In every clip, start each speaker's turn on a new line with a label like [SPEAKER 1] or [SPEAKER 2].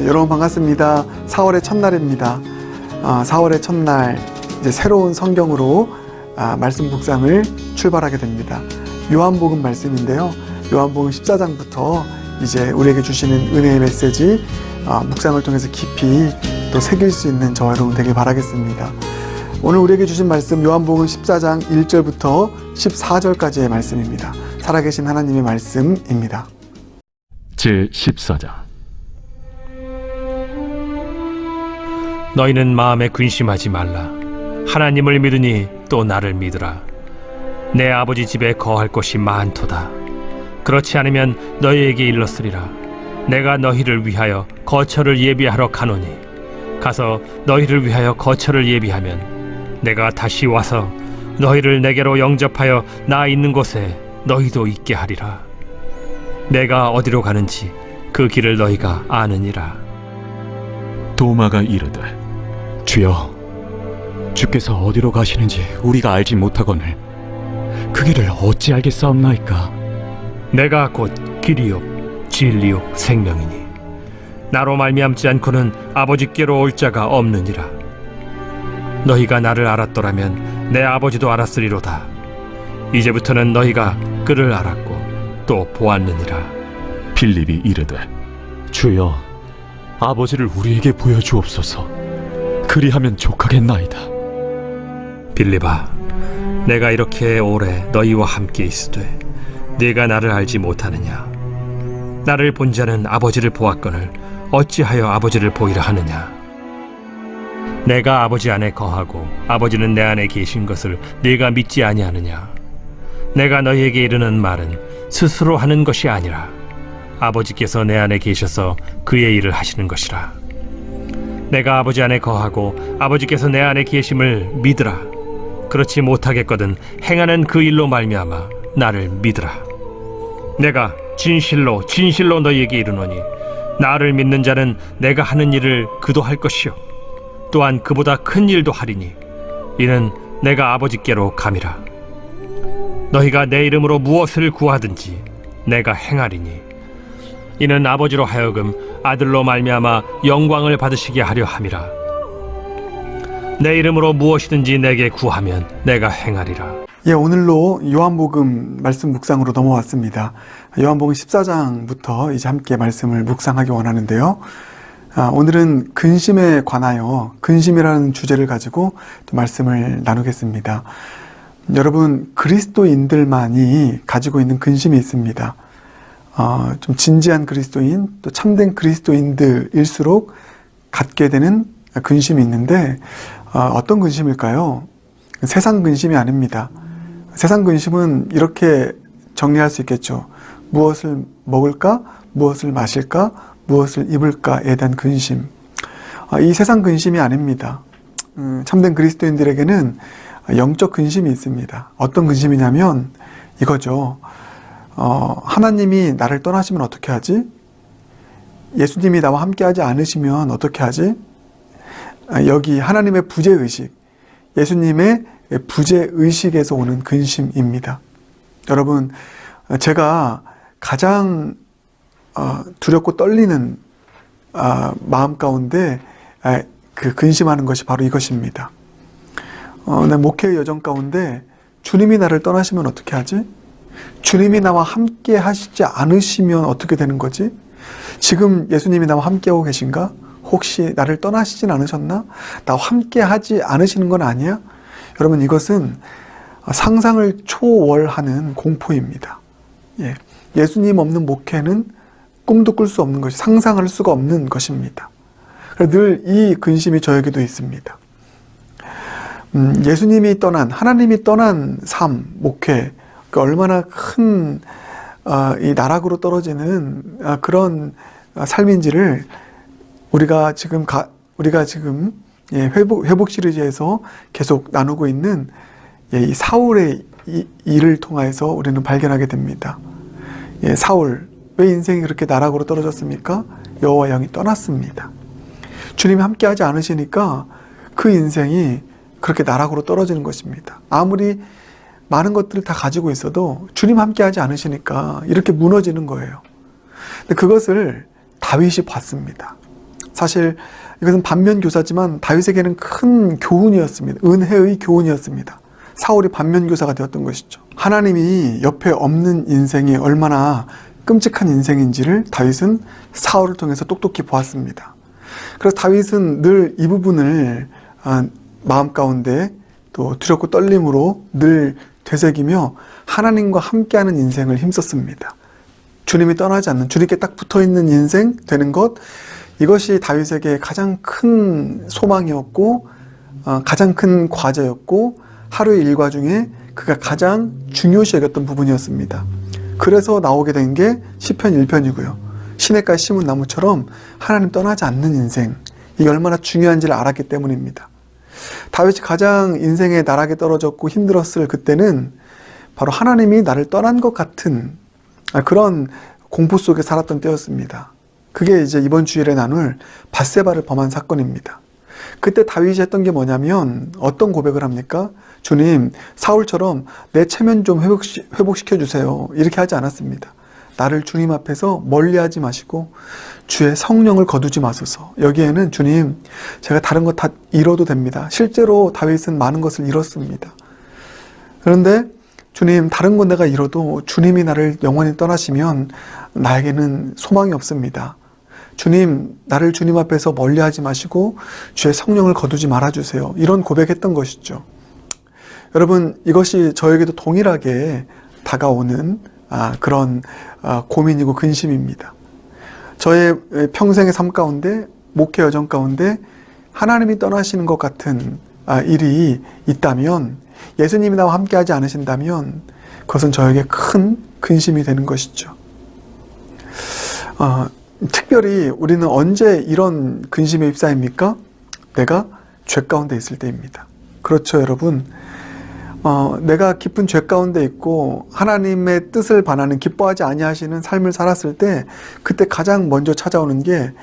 [SPEAKER 1] 여러분 반갑습니다. 4월의 첫날입니다. 4월의 첫날 이제 새로운 성경으로 말씀 묵상을 출발하게 됩니다. 요한복음 말씀인데요. 요한복음 14장부터 이제 우리에게 주시는 은혜의 메시지 묵상을 통해서 깊이 또 새길 수 있는 저와 여러분 되길 바라겠습니다. 오늘 우리에게 주신 말씀 요한복음 14장 1절부터 14절까지의 말씀입니다. 살아계신 하나님의 말씀입니다.
[SPEAKER 2] 제14장.
[SPEAKER 3] 너희는 마음에 근심하지 말라. 하나님을 믿으니 또 나를 믿으라. 내 아버지 집에 거할 곳이 많도다. 그렇지 않으면 너희에게 일렀으리라. 내가 너희를 위하여 거처를 예비하러 가노니 가서 너희를 위하여 거처를 예비하면 내가 다시 와서 너희를 내게로 영접하여 나 있는 곳에 너희도 있게 하리라. 내가 어디로 가는지 그 길을 너희가 아느니라.
[SPEAKER 2] 도마가 이르되 주여, 주께서 어디로 가시는지 우리가 알지 못하거늘 그 길을 어찌 알겠사옵나이까?
[SPEAKER 3] 내가 곧 길이요 진리요 생명이니 나로 말미암지 않고는 아버지께로 올 자가 없느니라. 너희가 나를 알았더라면 내 아버지도 알았으리로다. 이제부터는 너희가 그를 알았고 또 보았느니라.
[SPEAKER 2] 빌립이 이르되 주여, 아버지를 우리에게 보여주옵소서. 그리하면 족하겠나이다.
[SPEAKER 3] 빌립아, 내가 이렇게 오래 너희와 함께 있으되 네가 나를 알지 못하느냐? 나를 본 자는 아버지를 보았거늘 어찌하여 아버지를 보이라 하느냐? 내가 아버지 안에 거하고 아버지는 내 안에 계신 것을 네가 믿지 아니하느냐? 내가 너희에게 이르는 말은 스스로 하는 것이 아니라 아버지께서 내 안에 계셔서 그의 일을 하시는 것이라. 내가 아버지 안에 거하고 아버지께서 내 안에 계심을 믿으라. 그렇지 못하겠거든 행하는 그 일로 말미암아 나를 믿으라. 내가 진실로 진실로 너희에게 이르노니 나를 믿는 자는 내가 하는 일을 그도 할 것이요 또한 그보다 큰 일도 하리니 이는 내가 아버지께로 감이라. 너희가 내 이름으로 무엇을 구하든지 내가 행하리니 이는 아버지로 하여금 아들로 말미암아 영광을 받으시게 하려 함이라. 내 이름으로 무엇이든지 내게 구하면 내가 행하리라.
[SPEAKER 1] 오늘로 요한복음 말씀 묵상으로 넘어왔습니다. 요한복음 14장부터 이제 함께 말씀을 묵상하기 원하는데요. 오늘은 근심에 관하여 근심이라는 주제를 가지고 또 말씀을 나누겠습니다. 여러분, 그리스도인들만이 가지고 있는 근심이 있습니다. 좀 진지한 그리스도인, 또 참된 그리스도인들일수록 갖게 되는 근심이 있는데 어떤 근심일까요? 세상 근심이 아닙니다. 세상 근심은 이렇게 정리할 수 있겠죠. 무엇을 먹을까? 무엇을 마실까? 무엇을 입을까에 대한 근심. 이 세상 근심이 아닙니다. 참된 그리스도인들에게는 영적 근심이 있습니다. 어떤 근심이냐면 이거죠. 하나님이 나를 떠나시면 어떻게 하지? 예수님이 나와 함께하지 않으시면 어떻게 하지? 여기 하나님의 부재의식, 예수님의 부재의식에서 오는 근심입니다. 여러분, 제가 가장 두렵고 떨리는 마음 가운데 그 근심하는 것이 바로 이것입니다. 내 목회의 여정 가운데 주님이 나를 떠나시면 어떻게 하지? 주님이 나와 함께 하시지 않으시면 어떻게 되는 거지? 지금 예수님이 나와 함께하고 계신가? 혹시 나를 떠나시진 않으셨나? 나와 함께 하지 않으시는 건 아니야? 여러분, 이것은 상상을 초월하는 공포입니다. 예수님 없는 목회는 꿈도 꿀 수 없는 것이, 상상할 수가 없는 것입니다. 늘 이 근심이 저에게도 있습니다. 예수님이 떠난, 하나님이 떠난 삶, 목회, 얼마나 큰 이 나락으로 떨어지는 그런 삶인지를 우리가 지금 회복 시리즈에서 계속 나누고 있는 이 사울의 일을 통해서 우리는 발견하게 됩니다. 사울, 왜 인생이 그렇게 나락으로 떨어졌습니까? 여호와 영이 떠났습니다. 주님이 함께하지 않으시니까 그 인생이 그렇게 나락으로 떨어지는 것입니다. 아무리 많은 것들을 다 가지고 있어도 주님 함께하지 않으시니까 이렇게 무너지는 거예요. 근데 그것을 다윗이 봤습니다. 사실 이것은 반면교사지만 다윗에게는 큰 교훈이었습니다. 은혜의 교훈이었습니다. 사울이 반면교사가 되었던 것이죠. 하나님이 옆에 없는 인생이 얼마나 끔찍한 인생인지를 다윗은 사울을 통해서 똑똑히 보았습니다. 그래서 다윗은 늘 이 부분을 마음 가운데 또 두렵고 떨림으로 늘 되새기며 하나님과 함께하는 인생을 힘썼습니다. 주님이 떠나지 않는, 주님께 딱 붙어있는 인생 되는 것, 이것이 다윗에게 가장 큰 소망이었고 가장 큰 과제였고 하루의 일과 중에 그가 가장 중요시 여겼던 부분이었습니다. 그래서 나오게 된 게 시편 1편이고요. 시냇가에 심은 나무처럼 하나님 떠나지 않는 인생, 이게 얼마나 중요한지를 알았기 때문입니다. 다윗이 가장 인생의 나락에 떨어졌고 힘들었을 그때는 바로 하나님이 나를 떠난 것 같은 그런 공포 속에 살았던 때였습니다. 그게 이제 이번 주일에 나눌 밧세바를 범한 사건입니다. 그때 다윗이 했던 게 뭐냐면 어떤 고백을 합니까? 주님, 사울처럼 내 체면 좀 회복시켜 주세요. 이렇게 하지 않았습니다. 나를 주님 앞에서 멀리하지 마시고 주의 성령을 거두지 마소서. 여기에는 주님, 제가 다른 것 다 잃어도 됩니다. 실제로 다윗은 많은 것을 잃었습니다. 그런데 주님, 다른 건 내가 잃어도 주님이 나를 영원히 떠나시면 나에게는 소망이 없습니다. 주님, 나를 주님 앞에서 멀리하지 마시고 주의 성령을 거두지 말아주세요. 이런 고백했던 것이죠. 여러분, 이것이 저에게도 동일하게 다가오는 그런 고민이고 근심입니다. 저의 평생의 삶 가운데, 목회 여정 가운데 하나님이 떠나시는 것 같은 일이 있다면, 예수님이 나와 함께하지 않으신다면 그것은 저에게 큰 근심이 되는 것이죠. 특별히 우리는 언제 이런 근심에 휩싸입니까? 내가 죄 가운데 있을 때입니다. 그렇죠, 여러분. 내가 깊은 죄 가운데 있고 하나님의 뜻을 반하는, 기뻐하지 아니하시는 삶을 살았을 때 그때 가장 먼저 찾아오는 게,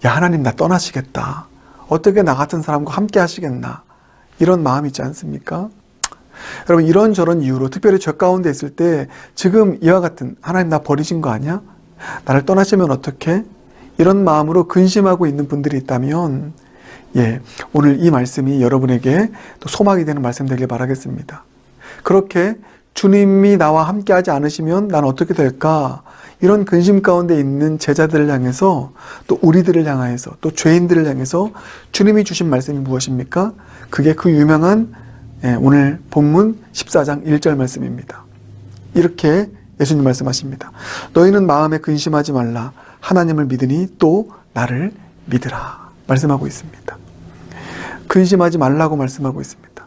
[SPEAKER 1] 야, 하나님 나 떠나시겠다. 어떻게 나 같은 사람과 함께 하시겠나. 이런 마음이 있지 않습니까? 여러분, 이런저런 이유로 특별히 죄 가운데 있을 때 지금 이와 같은, 하나님 나 버리신 거 아니야? 나를 떠나시면 어떡해? 이런 마음으로 근심하고 있는 분들이 있다면, 오늘 이 말씀이 여러분에게 또 소망이 되는 말씀 되길 바라겠습니다. 그렇게 주님이 나와 함께하지 않으시면 난 어떻게 될까? 이런 근심 가운데 있는 제자들을 향해서, 또 우리들을 향해서, 또 죄인들을 향해서 주님이 주신 말씀이 무엇입니까? 그게 그 유명한 오늘 본문 14장 1절 말씀입니다. 이렇게 예수님 말씀하십니다. 너희는 마음에 근심하지 말라. 하나님을 믿으니 또 나를 믿으라. 말씀하고 있습니다. 근심하지 말라고 말씀하고 있습니다.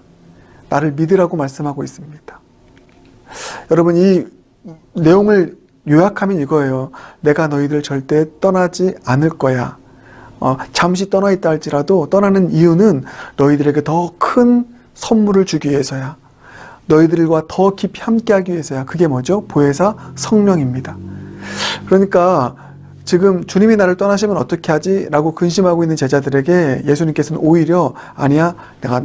[SPEAKER 1] 나를 믿으라고 말씀하고 있습니다. 여러분, 이 내용을 요약하면 이거예요. 내가 너희들 절대 떠나지 않을 거야. 잠시 떠나 있다 할지라도 떠나는 이유는 너희들에게 더 큰 선물을 주기 위해서야. 너희들과 더 깊이 함께하기 위해서야. 그게 뭐죠? 보혜사 성령입니다. 그러니까 지금 주님이 나를 떠나시면 어떻게 하지? 라고 근심하고 있는 제자들에게 예수님께서는 오히려, 아니야, 내가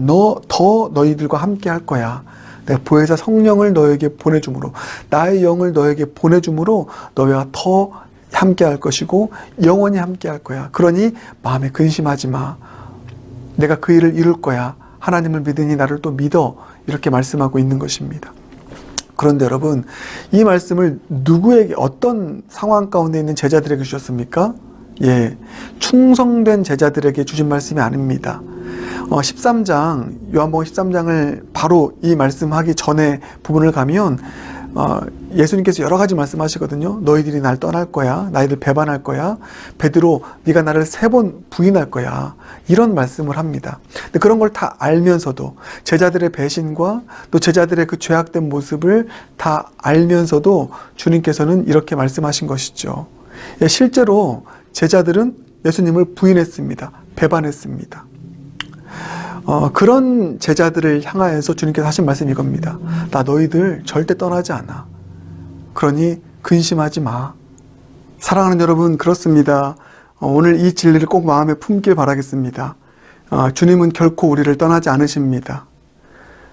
[SPEAKER 1] 더 너희들과 함께 할 거야. 내가 보혜사 성령을 너에게 보내줌으로, 나의 영을 너에게 보내줌으로 너희와 더 함께 할 것이고 영원히 함께 할 거야. 그러니 마음에 근심하지 마. 내가 그 일을 이룰 거야. 하나님을 믿으니 나를 또 믿어. 이렇게 말씀하고 있는 것입니다. 그런데 여러분, 이 말씀을 누구에게, 어떤 상황 가운데 있는 제자들에게 주셨습니까? 충성된 제자들에게 주신 말씀이 아닙니다. 13장, 요한복음 13장을 바로 이 말씀하기 전에 부분을 가면 예수님께서 여러 가지 말씀하시거든요. 너희들이 날 떠날 거야. 너희들 배반할 거야. 베드로, 네가 나를 3번 부인할 거야. 이런 말씀을 합니다. 근데 그런 걸 다 알면서도, 제자들의 배신과 또 제자들의 그 죄악된 모습을 다 알면서도 주님께서는 이렇게 말씀하신 것이죠. 실제로 제자들은 예수님을 부인했습니다. 배반했습니다. 그런 제자들을 향하여서 주님께서 하신 말씀이 이겁니다. 나 너희들 절대 떠나지 않아. 그러니 근심하지 마. 사랑하는 여러분, 그렇습니다. 오늘 이 진리를 꼭 마음에 품길 바라겠습니다. 주님은 결코 우리를 떠나지 않으십니다.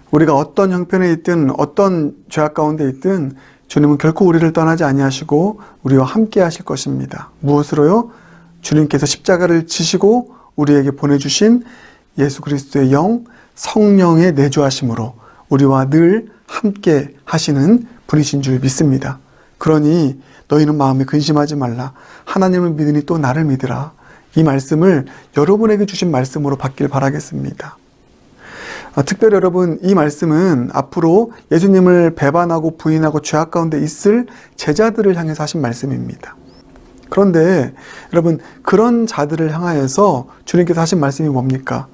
[SPEAKER 1] 우리가 어떤 형편에 있든 어떤 죄악 가운데 있든 주님은 결코 우리를 떠나지 아니하시고 우리와 함께 하실 것입니다. 무엇으로요? 주님께서 십자가를 지시고 우리에게 보내주신 예수 그리스도의 영, 성령의 내주하심으로 우리와 늘 함께 하시는 분이신 줄 믿습니다. 그러니 너희는 마음에 근심하지 말라. 하나님을 믿으니 또 나를 믿으라. 이 말씀을 여러분에게 주신 말씀으로 받길 바라겠습니다. 특별히 여러분, 이 말씀은 앞으로 예수님을 배반하고 부인하고 죄악 가운데 있을 제자들을 향해서 하신 말씀입니다. 그런데 여러분, 그런 자들을 향하여서 주님께서 하신 말씀이 뭡니까?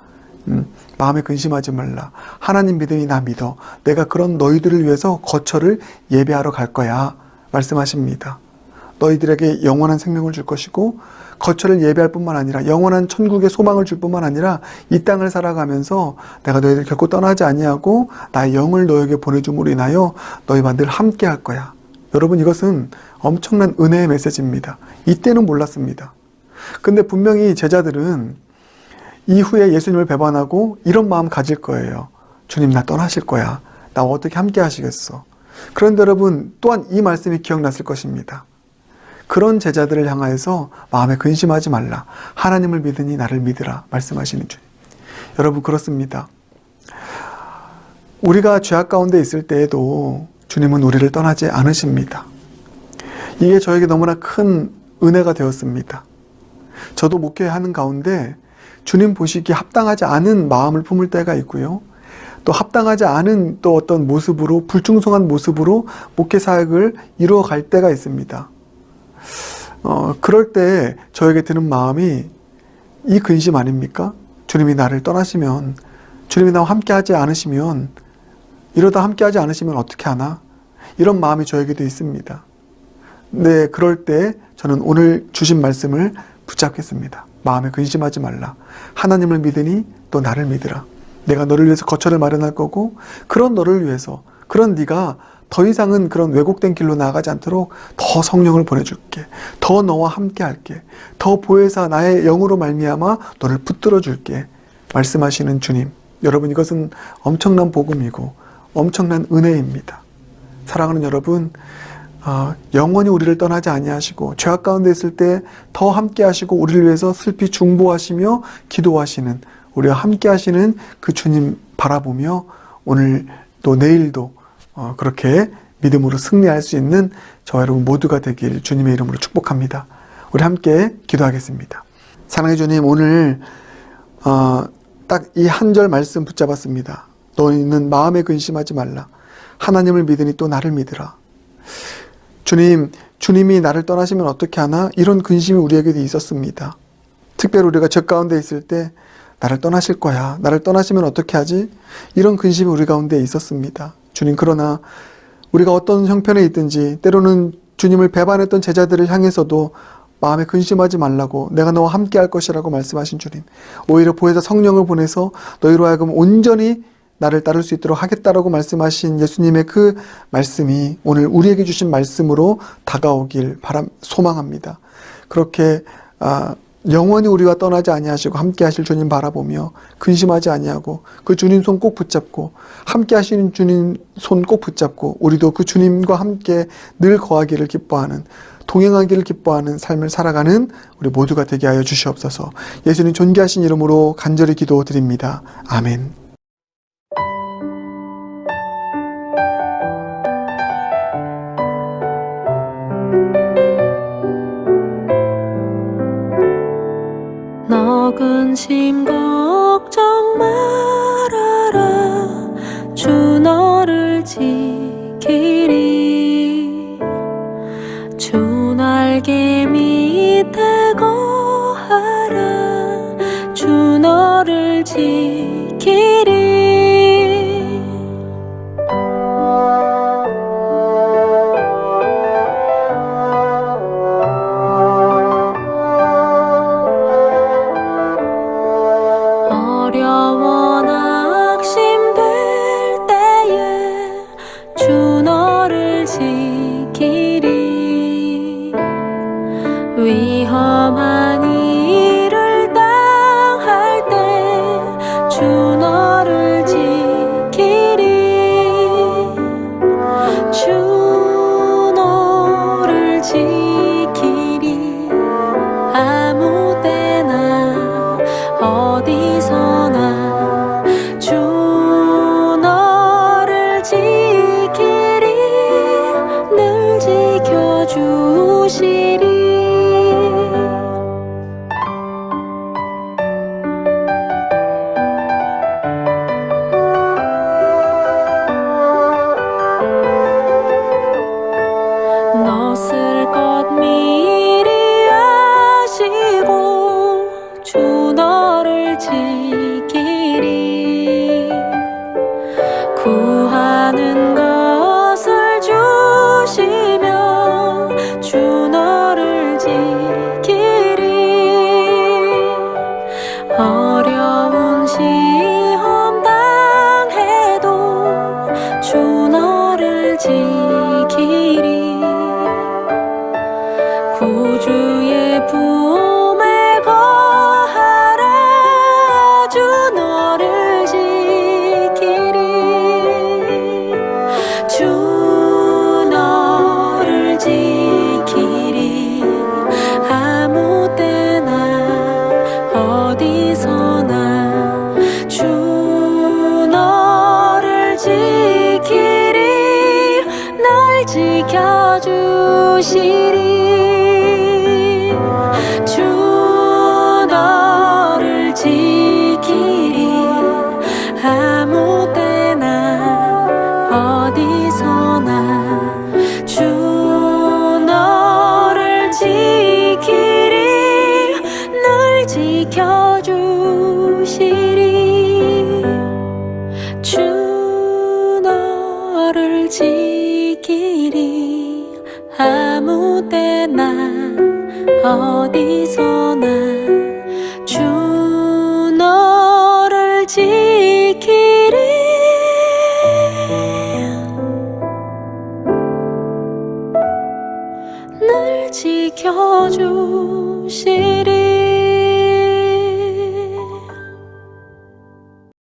[SPEAKER 1] 마음에 근심하지 말라. 하나님 믿으니 나 믿어. 내가 그런 너희들을 위해서 거처를 예배하러 갈 거야. 말씀하십니다. 너희들에게 영원한 생명을 줄 것이고 거처를 예배할 뿐만 아니라 영원한 천국의 소망을 줄 뿐만 아니라 이 땅을 살아가면서 내가 너희들 결코 떠나지 아니하고 나의 영을 너희에게 보내줌으로 인하여 너희와 늘 함께 할 거야. 여러분, 이것은 엄청난 은혜의 메시지입니다. 이때는 몰랐습니다. 근데 분명히 제자들은 이후에 예수님을 배반하고 이런 마음 가질 거예요. 주님, 나 떠나실 거야. 나와 어떻게 함께 하시겠어? 그런데 여러분, 또한 이 말씀이 기억났을 것입니다. 그런 제자들을 향하여서 마음에 근심하지 말라. 하나님을 믿으니 나를 믿으라. 말씀하시는 주님. 여러분, 그렇습니다. 우리가 죄악 가운데 있을 때에도 주님은 우리를 떠나지 않으십니다. 이게 저에게 너무나 큰 은혜가 되었습니다. 저도 목회하는 가운데 주님 보시기에 합당하지 않은 마음을 품을 때가 있고요. 또 합당하지 않은 또 어떤 모습으로, 불충성한 모습으로 목회 사역을 이루어 갈 때가 있습니다. 그럴 때 저에게 드는 마음이 이 근심 아닙니까? 주님이 나를 떠나시면, 주님이 나와 함께하지 않으시면, 이러다 함께하지 않으시면 어떻게 하나? 이런 마음이 저에게도 있습니다. 네, 그럴 때 저는 오늘 주신 말씀을 붙잡겠습니다. 마음에 근심하지 말라. 하나님을 믿으니 또 나를 믿으라. 내가 너를 위해서 거처를 마련할 거고, 그런 너를 위해서, 그런 네가 더 이상은 그런 왜곡된 길로 나아가지 않도록 더 성령을 보내줄게. 더 너와 함께 할게. 더 보혜사 나의 영으로 말미암아 너를 붙들어 줄게. 말씀하시는 주님. 여러분, 이것은 엄청난 복음이고 엄청난 은혜입니다. 사랑하는 여러분, 영원히 우리를 떠나지 아니하시고 죄악 가운데 있을 때 더 함께 하시고 우리를 위해서 슬피 중보하시며 기도하시는, 우리와 함께 하시는 그 주님 바라보며 오늘도 내일도 그렇게 믿음으로 승리할 수 있는 저와 여러분 모두가 되길 주님의 이름으로 축복합니다. 우리 함께 기도하겠습니다. 사랑의 주님, 오늘 딱 이 한 절 말씀 붙잡았습니다. 너희는 마음에 근심하지 말라. 하나님을 믿으니 또 나를 믿으라. 주님이 나를 떠나시면 어떻게 하나? 이런 근심이 우리에게도 있었습니다. 특별히 우리가 죄 가운데 있을 때 나를 떠나실 거야. 나를 떠나시면 어떻게 하지? 이런 근심이 우리 가운데 있었습니다. 주님, 그러나 우리가 어떤 형편에 있든지 때로는 주님을 배반했던 제자들을 향해서도 마음에 근심하지 말라고, 내가 너와 함께 할 것이라고 말씀하신 주님, 오히려 보혜사 성령을 보내서 너희로 하여금 온전히 나를 따를 수 있도록 하겠다라고 말씀하신 예수님의 그 말씀이 오늘 우리에게 주신 말씀으로 다가오길 소망합니다. 그렇게 영원히 우리와 떠나지 아니하시고 함께 하실 주님 바라보며 근심하지 아니하고 그 주님 손 꼭 붙잡고, 함께 하시는 주님 손 꼭 붙잡고 우리도 그 주님과 함께 늘 거하기를 기뻐하는, 동행하기를 기뻐하는 삶을 살아가는 우리 모두가 되게 하여 주시옵소서. 예수님 존귀하신 이름으로 간절히 기도드립니다. 아멘.
[SPEAKER 4] 너 근심 걱정 말아라. 주 너를 지키리. 주 날개 밑에 거하라. 주 너를 지키리. 어려워 낙심될 때에 주 너를 지키리. 위험한 일을 당할 때 주 너를 지키리. 주 너를 지키리. 아무 어디서나 주 너를 지키리 늘 지켜주시리 너 쓸 것 미리 아시고 주 너를 지키리 구하는 것을 주시며 주 너를 지키리 어려운 시험 당해도 주 너를 지키리 구주의 품에 거하라 주 너를 지키리 주 너를 지키리 아무 때나 어디서나 주 너를 지키리 날 지켜주시리 주 너를 지키리 아무 때나 어디서나 주 너를 지키리 늘 지켜주시리 주 너를 지키리 아무 때나 어디서나 주 너를 지키리 늘 지켜주시리